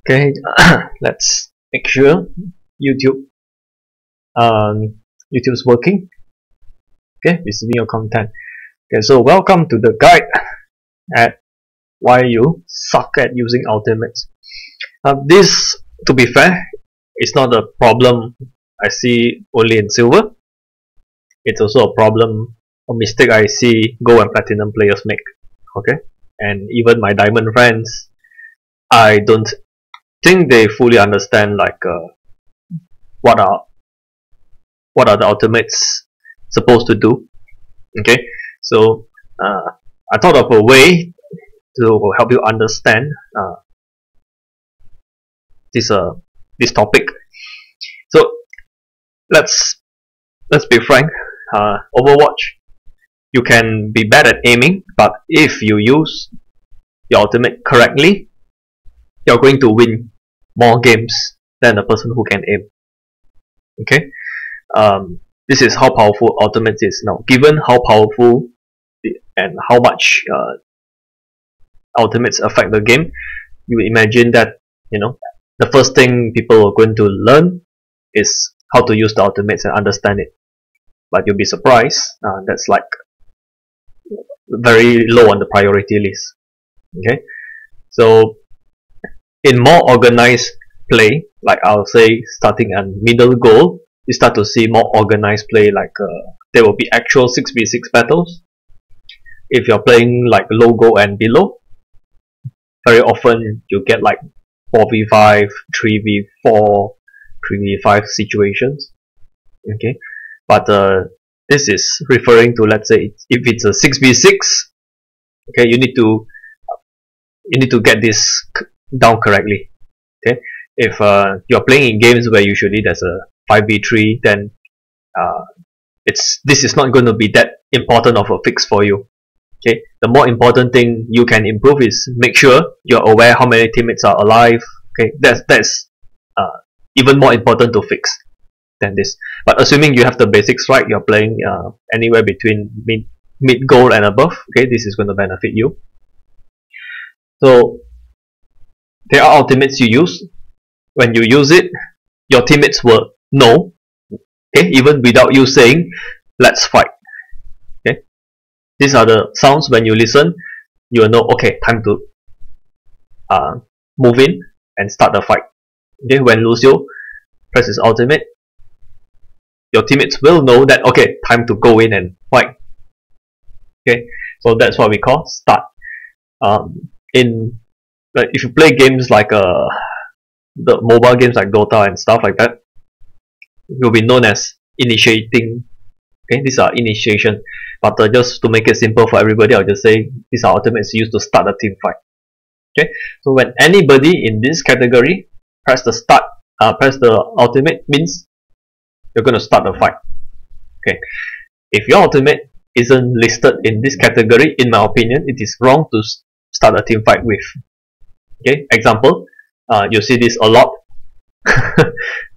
Okay, let's make sure YouTube YouTube's working. Okay, receiving your content. Okay, so welcome to the guide at why you suck at using ultimates. This, to be fair, is not a problem I see only in silver. It's also a problem, a mistake I see gold and platinum players make. Okay, and even my diamond friends, I don't think they fully understand what are the ultimates supposed to do. Okay, so I thought of a way to help you understand this topic. So let's be frank. Overwatch, you can be bad at aiming, but if you use your ultimate correctly, you're going to win more games than the person who can aim. Okay, this is how powerful ultimate is now. Given how powerful and how much ultimates affect the game, you imagine that the first thing people are going to learn is how to use the ultimates and understand it. But you'll be surprised, that's like very low on the priority list. Okay, so in more organized play, like I'll say starting at middle goal, you start to see more organized play, like there will be actual 6v6 battles. If you're playing like low goal and below, very often you get like 4v5, 3v4, 3v5 situations. Okay, but this is referring to, let's say, if it's a 6v6, okay, you need to get this down correctly. Okay, if you're playing in games where usually there's a 5v3, then this is not going to be that important of a fix for you. Okay, the more important thing you can improve is make sure you're aware how many teammates are alive. Okay, that's even more important to fix than this. But assuming you have the basics right, you're playing anywhere between mid goal and above. Okay, this is going to benefit you. So there are ultimates you use. When you use it, your teammates will know. Okay, even without you saying, "Let's fight." Okay, these are the sounds when you listen. You will know. Okay, time to move in and start the fight. Okay, when Lucio presses ultimate, your teammates will know that okay, time to go in and fight. Okay, so that's what we call start. If you play games like the mobile games like Dota and stuff like that, will be known as initiating. Okay, these are initiation, but just to make it simple for everybody, I'll just say these are ultimates used to start a team fight. Okay, so when anybody in this category press the ultimate, means you're going to start the fight. Okay, if your ultimate isn't listed in this category, in my opinion, it is wrong to start a team fight with. Okay, example, you see this a lot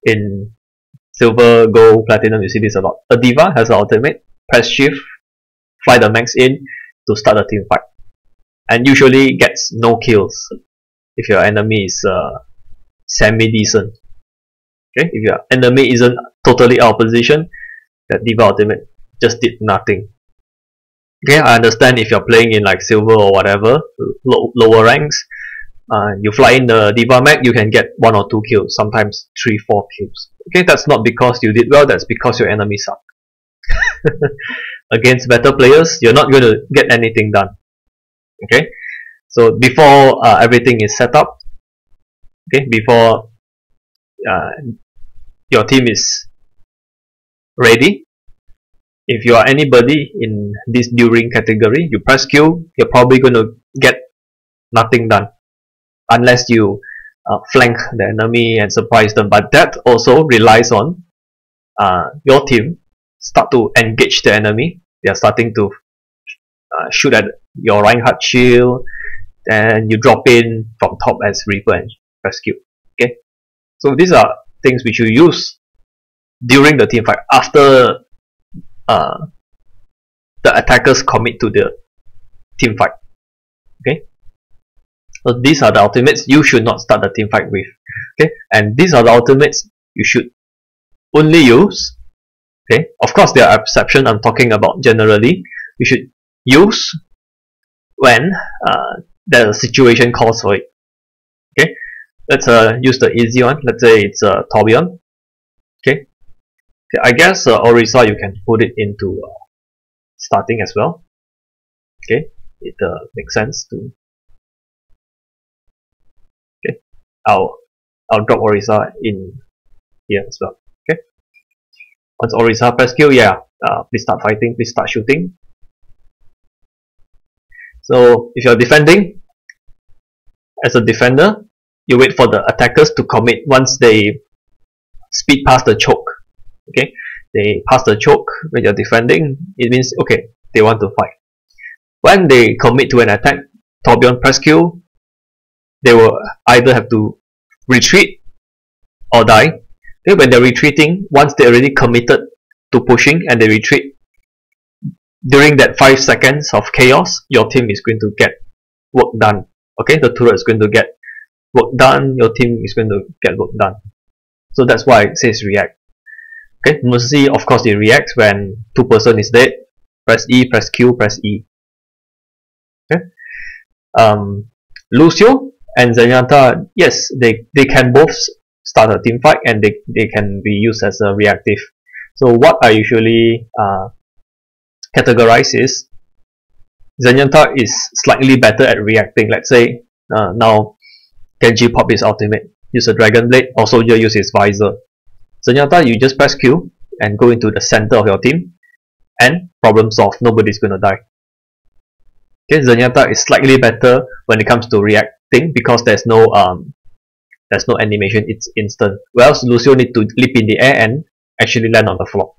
in silver, gold, platinum. You see this a lot. A diva has an ultimate, press shift, fly the max in to start a team fight, and usually gets no kills if your enemy is semi-decent. Okay, if your enemy isn't totally out of position, that diva ultimate just did nothing. Okay, I understand if you're playing in like silver or whatever, lower ranks, you fly in the diva mag, you can get 1 or 2 kills, sometimes 3-4 kills. Okay, that's not because you did well, that's because your enemy suck. Against better players, you're not going to get anything done. Okay, so before everything is set up, okay, before your team is ready, if you are anybody in this during category, you press Q, you're probably going to get nothing done unless you flank the enemy and surprise them. But that also relies on your team start to engage the enemy. They are starting to shoot at your Reinhardt shield, and you drop in from top as Reaper and press Q. Okay, so these are things which you use during the team fight after the attackers commit to the team fight. Okay, So these are the ultimates you should not start the team fight with. Okay, and these are the ultimates you should only use. Okay, of course there are exceptions. I'm talking about generally. You should use when there's a situation calls for it. Okay, let's use the easy one. Let's say it's Torbjorn. Okay, I guess Orisa you can put it into starting as well. Okay, it makes sense to. Okay, I'll drop Orisa in here as well. Okay, once Orisa press Q, yeah, please start fighting, please start shooting. So if you're defending, as a defender, you wait for the attackers to commit. Once they speed past the choke, okay, they pass the choke when you're defending, it means okay, they want to fight. When they commit to an attack, Torbjorn press Q, they will either have to retreat or die. Okay, when they're retreating, once they're already committed to pushing and they retreat, during that 5 seconds of chaos, your team is going to get work done. Okay, the turret is going to get work done, your team is going to get work done. So that's why it says react. Okay, Mercy, of course, it reacts when 2-person is dead. Press E, press Q, press E. Okay. Lucio and Zenyatta, yes, they can both start a team fight and they can be used as a reactive. So what I usually categorize is Zenyatta is slightly better at reacting. Let's say now Genji pop his ultimate, use a Dragon Blade, or Soldier use his Visor. Zenyatta, you just press Q and go into the center of your team and problem solved, nobody's gonna die. Okay, Zenyatta is slightly better when it comes to reacting because there's no animation, it's instant. Whereas Lucio need to leap in the air and actually land on the floor.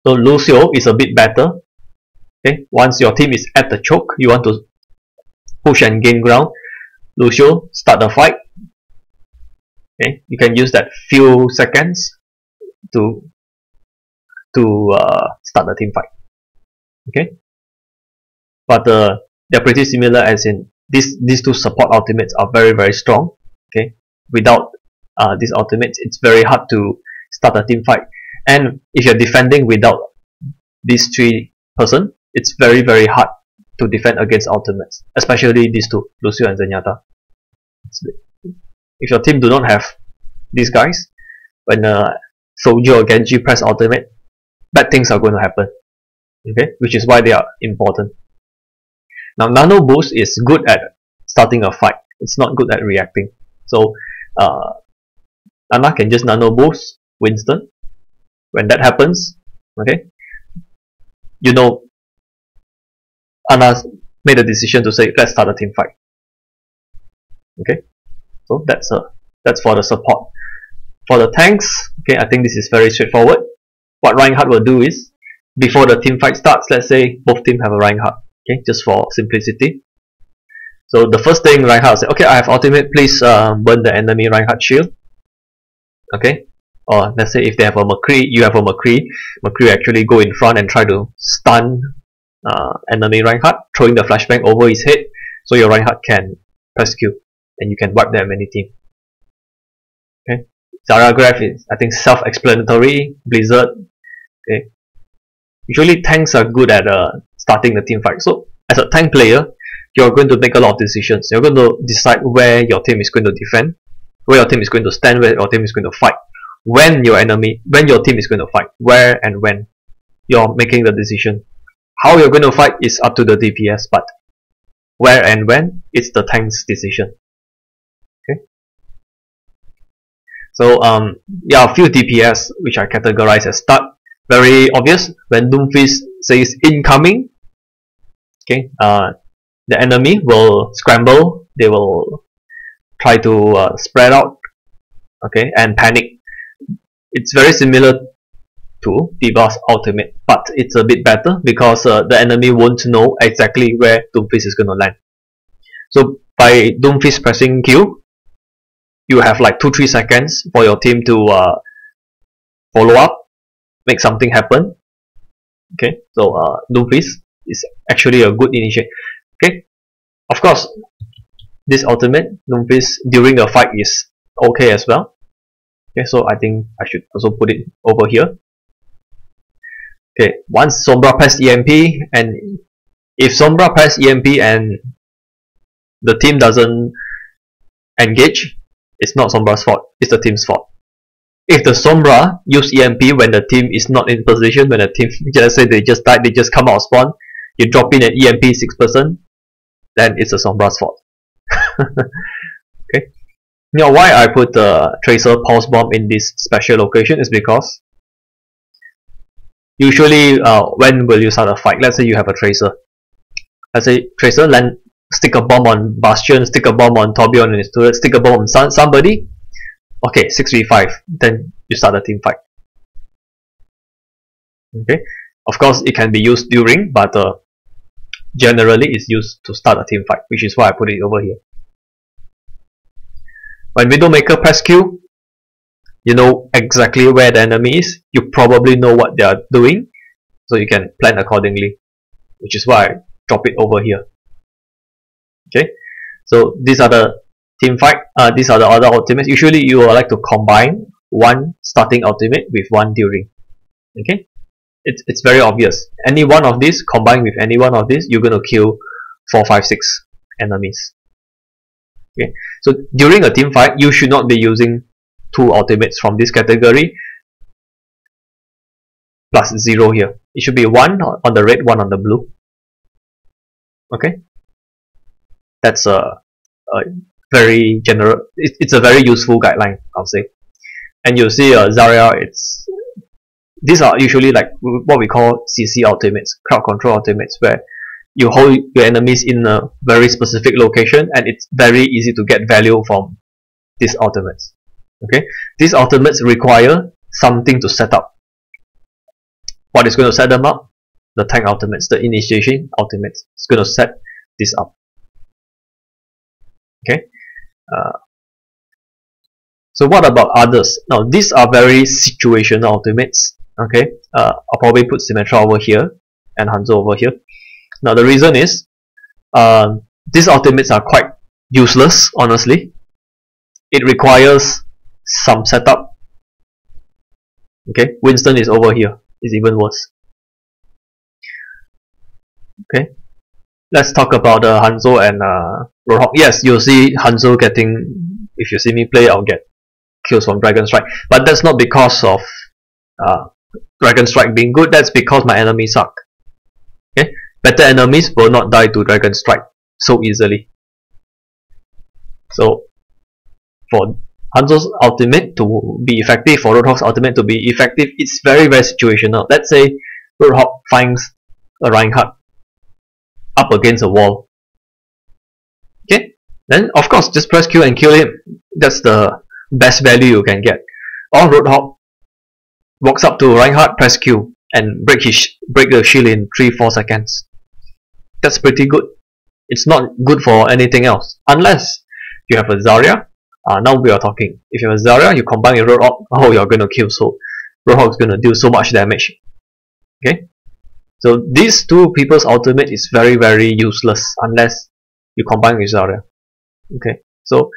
So Lucio is a bit better. Okay, once your team is at the choke, you want to push and gain ground. Lucio, start the fight. Okay, you can use that few seconds to start the team fight. Okay, but they're pretty similar, as in these two support ultimates are very strong. Okay, without these ultimates, it's very hard to start a team fight. And if you're defending without these 3-person, it's very hard to defend against ultimates, especially these two, Lucio and Zenyatta. If your team do not have these guys, when Soldier or Genji press ultimate, bad things are going to happen. Okay, which is why they are important. Now, Nano Boost is good at starting a fight. It's not good at reacting. So, Ana can just Nano Boost Winston. When that happens, okay, you know, Ana made a decision to say, let's start a team fight. Okay, so that's for the support. For the tanks, okay, I think this is very straightforward. What Reinhardt will do is, before the team fight starts, let's say both teams have a Reinhardt, okay, just for simplicity. So the first thing Reinhardt will say, okay, I have ultimate, please burn the enemy Reinhardt shield. Okay, or let's say if they have a McCree, you have a McCree. McCree actually go in front and try to stun enemy Reinhardt, throwing the flashbang over his head, so your Reinhardt can press Q and you can wipe the enemy team. Okay, Zaragraph is, I think, self-explanatory. Blizzard. Okay, usually tanks are good at starting the team fight. So as a tank player, you're going to make a lot of decisions. You're going to decide where your team is going to defend, where your team is going to stand, where your team is going to fight. When your team is going to fight, where and when, you're making the decision. How you're going to fight is up to the DPS, but where and when, it's the tank's decision. Okay. So yeah, a few DPS which I categorize as start. Very obvious, when Doomfist says incoming, okay, the enemy will scramble, they will try to spread out, okay, and panic. It's very similar to D.Va's ultimate, but it's a bit better because the enemy won't know exactly where Doomfist is going to land. So by Doomfist pressing Q, you have like 2-3 seconds for your team to follow up, make something happen. Okay, so Doomfist is actually a good initiative. Okay, of course, this ultimate novice during the fight is okay as well. Okay, so I think I should also put it over here. Okay, once Sombra press EMP, and if Sombra press EMP and the team doesn't engage, it's not Sombra's fault, it's the team's fault. If the Sombra use EMP when the team is not in position, when the team, let's say they just died, they just come out of spawn, you drop in an EMP 6%, then it's the Sombra's fault. Okay. Now, why I put the Tracer Pulse Bomb in this special location is because usually when will you start a fight? Let's say you have a Tracer. Let's say Tracer stick a bomb on Bastion, stick a bomb on Torbjorn and his turret, stick a bomb on somebody. Okay, 6v5. Then you start a team fight. Okay. Of course, it can be used during, but generally it's used to start a team fight, which is why I put it over here. When Widowmaker press Q, you know exactly where the enemy is. You probably know what they are doing, so you can plan accordingly, which is why I drop it over here. Okay, so these are the team fight. These are the other ultimates. Usually you will like to combine one starting ultimate with one during. Okay, it's very obvious. Any one of these combined with any one of these, you're going to kill 4, 5, 6 enemies. Okay, so during a team fight, you should not be using 2 ultimates from this category plus 0 here. It should be 1 on the red, 1 on the blue. Okay, that's a very general. It's a very useful guideline, I'll say. And you'll see Zarya. These are usually like what we call CC ultimates, crowd control ultimates, where you hold your enemies in a very specific location, and it's very easy to get value from these ultimates. Okay, these ultimates require something to set up. What is going to set them up? The tank ultimates, the initiation ultimates. It's going to set this up. Okay. So what about others? Now these are very situational ultimates. Okay. I'll probably put Symmetra over here and Hanzo over here. Now the reason is these ultimates are quite useless, honestly. It requires some setup. Okay, Winston is over here. It's even worse. Okay, let's talk about Hanzo and Roadhog. Yes, you'll see Hanzo getting, if you see me play, I'll get kills from Dragon Strike. But that's not because of Dragon Strike being good, that's because my enemies suck. Okay, better enemies will not die to Dragon Strike so easily. So for Hanzo's ultimate to be effective, for Roadhog's ultimate to be effective, it's very situational. Let's say Roadhog finds a Reinhardt up against a wall. Okay, then of course just press Q and kill him. That's the best value you can get. Or Roadhog walks up to Reinhardt, press Q and break the shield in 3-4 seconds. That's pretty good. It's not good for anything else unless you have a Zarya. Now we are talking. If you have a Zarya, you combine with Roadhog, oh, you're gonna kill. So Roadhog is gonna do so much damage. Okay, so these two people's ultimate is very useless unless you combine with Zarya. Okay, so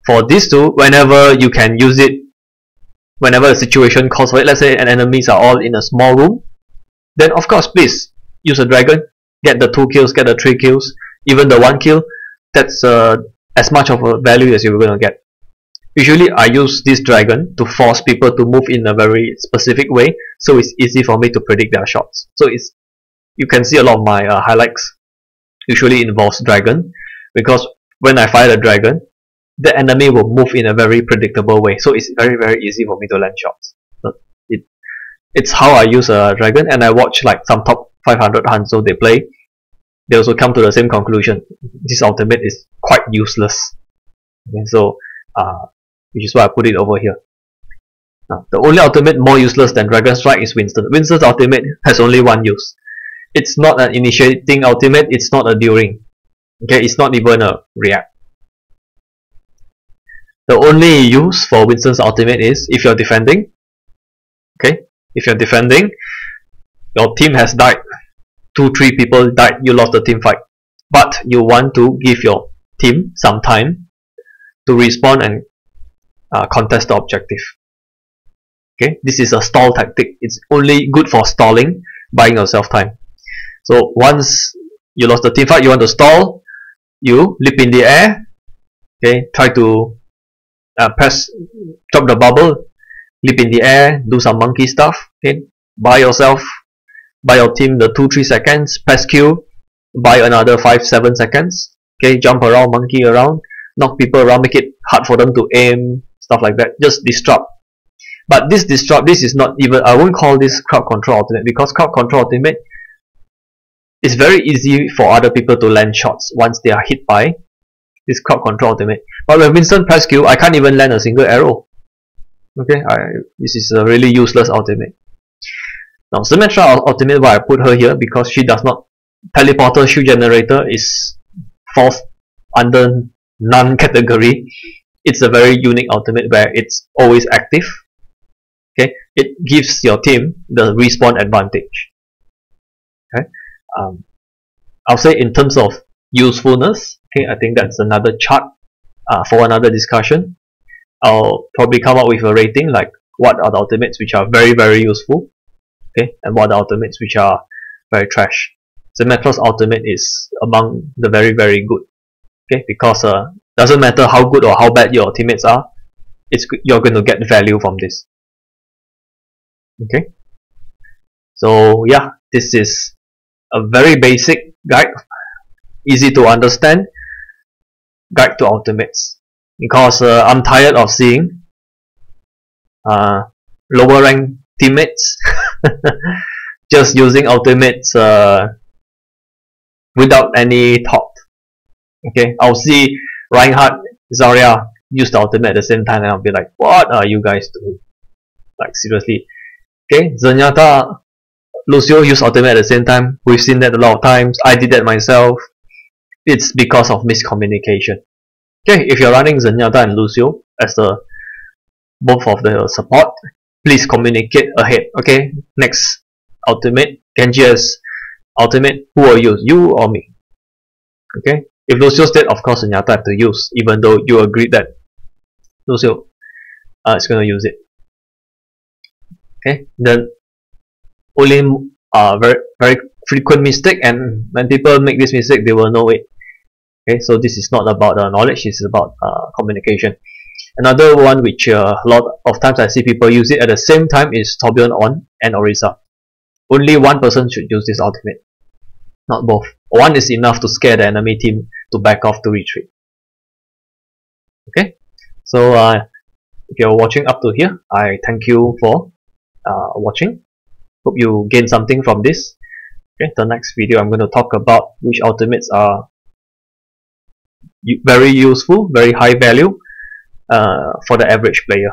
for these two, whenever you can use it, whenever a situation calls for it, let's say an enemies are all in a small room, then of course please use a dragon, get the 2 kills, get the 3 kills, even the 1 kill. That's as much of a value as you're gonna get. Usually I use this dragon to force people to move in a very specific way, so it's easy for me to predict their shots. So you can see a lot of my highlights usually involves dragon, because when I fire the dragon, the enemy will move in a very predictable way, so it's very easy for me to land shots. So it's how I use a dragon, and I watch like some top 500 Hanzo they play. They also come to the same conclusion. This ultimate is quite useless. Okay, so which is why I put it over here. Now, the only ultimate more useless than Dragon Strike is Winston. Winston's ultimate has only one use. It's not an initiating ultimate, it's not a during. Okay, it's not even a react. The only use for Winston's ultimate is if you're defending. Okay, if you're defending, your team has died. 2-3 people died, you lost the team fight. But you want to give your team some time to respawn and contest the objective. Okay, this is a stall tactic. It's only good for stalling, buying yourself time. So once you lost the team fight, you want to stall, you leap in the air. Okay, try to drop the bubble, leap in the air, do some monkey stuff. Okay, buy your team the 2-3 seconds, press Q, buy another 5-7 seconds. Okay, jump around, monkey around, knock people around, make it hard for them to aim, stuff like that. Just disrupt. But this is not even, I won't call this crowd control ultimate, because crowd control ultimate is very easy for other people to land shots once they are hit by this crowd control ultimate. But when Winston press Q, I can't even land a single arrow. Okay, this is a really useless ultimate. Now Zenyatta ultimate, why I put her here, because she does not, teleporter shield generator falls under none category. It's a very unique ultimate where it's always active. Okay, it gives your team the respawn advantage. Okay, I'll say in terms of usefulness, okay, I think that's another chart for another discussion. I'll probably come up with a rating, like what are the ultimates which are very, very useful, okay, and what are the ultimates which are very trash. Zenyatta's ultimate is among the very, very good, okay, because doesn't matter how good or how bad your teammates are, you're going to get value from this. Okay, so yeah, this is a very basic guide, easy to understand guide to ultimates, because I'm tired of seeing lower rank teammates just using ultimates without any thought. Okay, I'll see Reinhardt, Zarya use the ultimate at the same time, and I'll be like, what are you guys doing? Like, seriously. Okay, Zenyatta, Lucio use ultimate at the same time. We've seen that a lot of times. I did that myself. It's because of miscommunication. Okay, if you're running Zenyatta and Lucio as both of the support, please communicate ahead. Okay, next ultimate, Genji has ultimate, who will use, you or me? Okay, if Lucio's dead, of course Zenyatta have to use, even though you agreed that Lucio is going to use it. Okay, then only very frequent mistake, and when people make this mistake, they will know it. Okay, so this is not about knowledge, it's about communication. Another one which a lot of times I see people use it at the same time is Torbjorn on and Orisa. Only one person should use this ultimate, not both. One is enough to scare the enemy team to back off, to retreat. Okay, so if you're watching up to here, I thank you for watching. Hope you gain something from this. Okay, the next video I'm going to talk about which ultimates are very useful, very high value for the average player.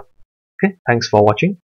Okay, thanks for watching.